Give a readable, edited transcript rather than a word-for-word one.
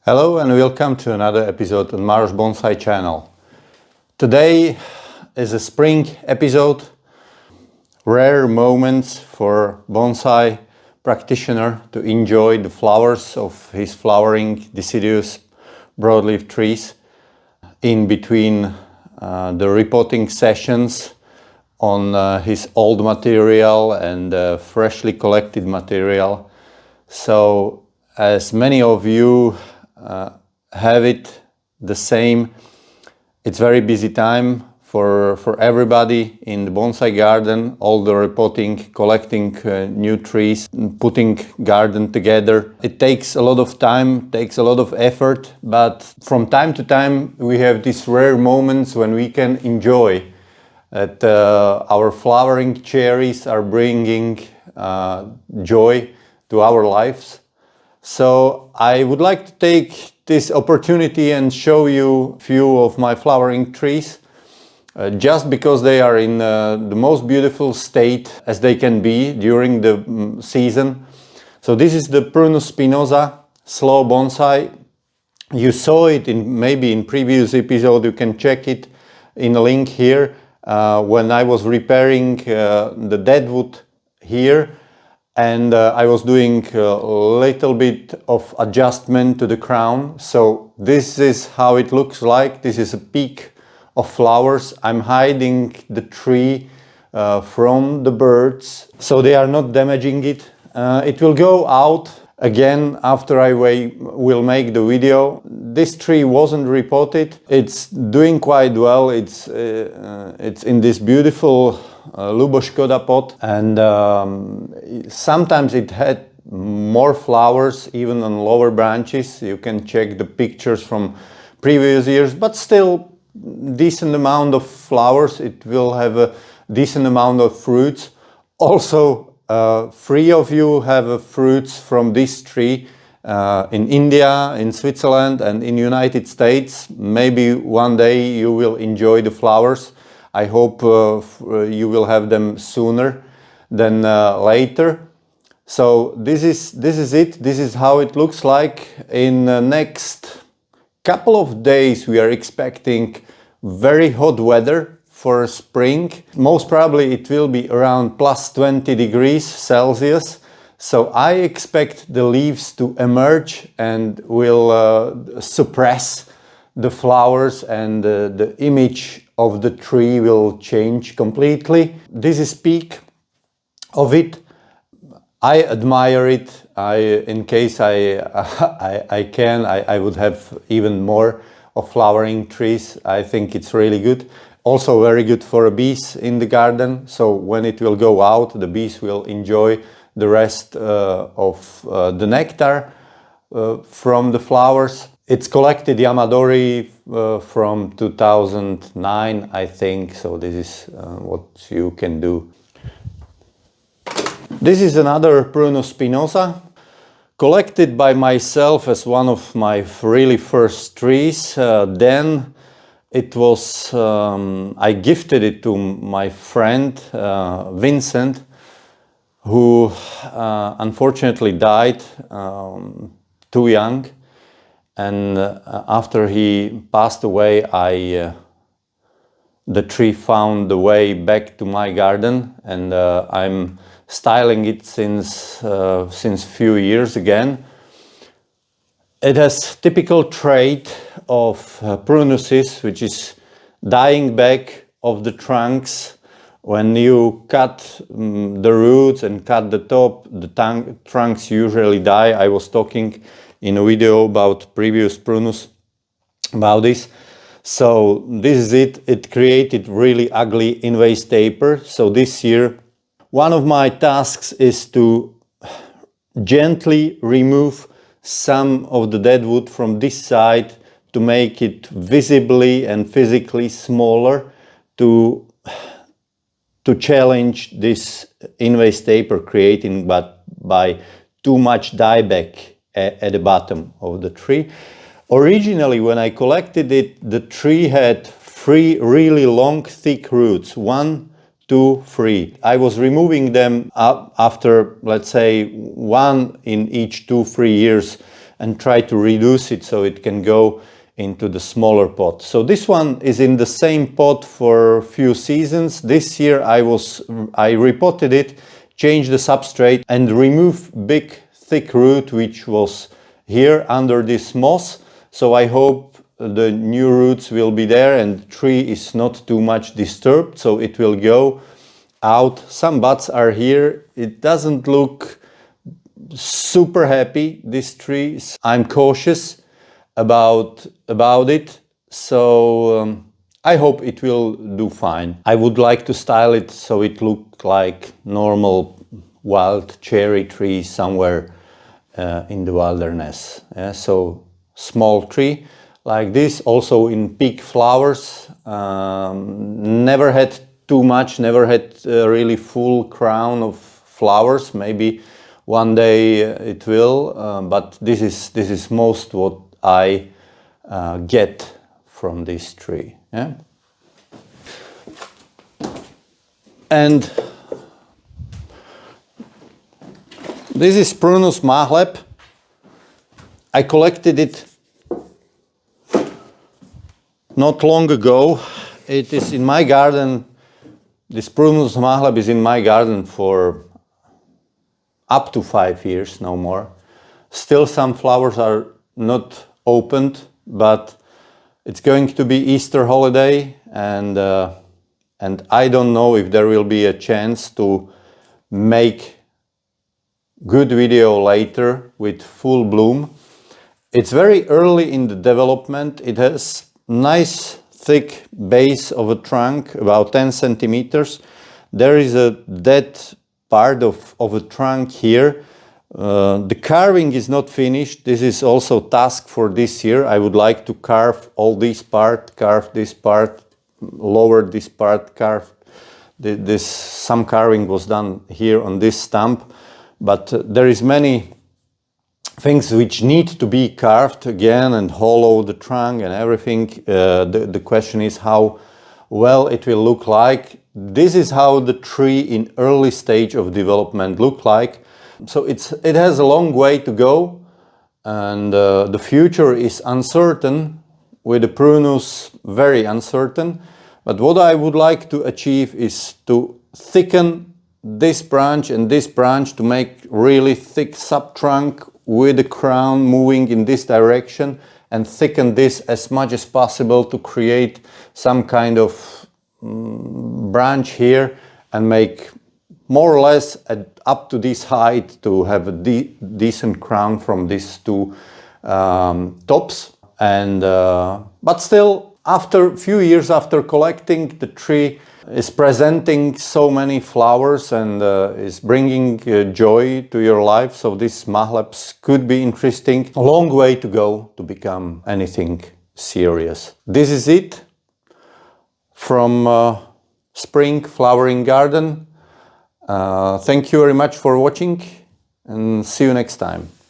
Hello and welcome to another episode on Maro's Bonsai channel. Today is a spring episode, rare moments for bonsai practitioner to enjoy the flowers of his flowering deciduous broadleaf trees in between the repotting sessions on his old material and freshly collected material. So as many of you have it the same, it's very busy time for everybody in the bonsai garden, all the repotting, collecting new trees, putting garden together. It takes a lot of time, takes a lot of effort, but from time to time we have these rare moments when we can enjoy that our flowering cherries are bringing joy to our lives. So I would like to take this opportunity and show you a few of my flowering trees, just because they are in the most beautiful state as they can be during the season. So this is the Prunus spinosa slow bonsai. You saw it maybe in previous episode. You can check it in a link here when I was repairing the deadwood here. And I was doing a little bit of adjustment to the crown. So this is how it looks like. This is a peak of flowers. I'm hiding the tree from the birds, so they are not damaging it. It will go out again after I will make the video. This tree wasn't repotted. It's doing quite well. It's in this beautiful Luboškoda pot, and sometimes it had more flowers even on lower branches. You can check the pictures from previous years, but still decent amount of flowers. It will have a decent amount of fruits. Also, 3 of you have fruits from this tree in India, in Switzerland and in United States. Maybe one day you will enjoy the flowers. I hope you will have them sooner than later. So this is it. This is how it looks like. In the next couple of days we are expecting very hot weather for spring. Most probably it will be around plus 20 degrees Celsius. So I expect the leaves to emerge and will suppress the flowers, and the image of the tree will change completely. This is peak of it. I admire it. In case I can, I would have even more of flowering trees. I think it's really good. Also very good for bees in the garden. So when it will go out, the bees will enjoy the rest of the nectar from the flowers. It's collected Yamadori from 2009, I think. So this is what you can do. This is another Prunus spinosa, collected by myself as one of my really first trees. Then it was, I gifted it to my friend Vincent, who unfortunately died too young. And after he passed away, the tree found the way back to my garden, and I'm styling it since few years again. It has typical trait of prunuses, which is dying back of the trunks. When you cut the roots and cut the top, the trunks usually die. I was talking in a video about previous prunus about this. So this is it. It created really ugly invasive taper. So this year one of my tasks is to gently remove some of the dead wood from this side to make it visibly and physically smaller, to challenge this invasive taper creating by too much dieback at the bottom of the tree. Originally, when I collected it, the tree had 3 really long, thick roots. 1, 2, 3. I was removing them after, let's say, 1 in each 2-3 years and try to reduce it so it can go into the smaller pot. So this one is in the same pot for a few seasons. This year I repotted it, changed the substrate and removed big thick root which was here under this moss. So I hope the new roots will be there and the tree is not too much disturbed, so it will go out. Some buds are here. It doesn't look super happy, this tree. I'm cautious about it, so I hope it will do fine. I would like to style it so it looks like normal wild cherry tree somewhere in the wilderness. Yeah, so small tree like this, also in peak flowers. Never had too much, never had a really full crown of flowers. Maybe one day it will, but this is most what I get from this tree. Yeah? And this is Prunus mahleb. I collected it not long ago. It is in my garden. This Prunus mahleb is in my garden for up to 5 years, no more. Still some flowers are not opened, but it's going to be Easter holiday and I don't know if there will be a chance to make good video later with full bloom. It's very early in the development. It has nice thick base of a trunk, about 10 centimeters. There is a dead part of a trunk here. The carving is not finished. This is also task for this year. I would like to carve all this part, carve this part, lower this part, carve this. Some carving was done here on this stump, but there is many things which need to be carved again and hollow the trunk and everything. The question is how well it will look like. This is how the tree in early stage of development look like. So it has a long way to go, and the future is uncertain, with the Prunus very uncertain. But what I would like to achieve is to thicken this branch and this branch to make really thick sub-trunk with the crown moving in this direction, and thicken this as much as possible to create some kind of branch here and make more or less up to this height to have a decent crown from these two tops. And but still, after a few years after collecting, the tree is presenting so many flowers and is bringing joy to your life. So these mahlebs could be interesting. A long way to go to become anything serious. This is it from Spring Flowering Garden. Thank you very much for watching and see you next time.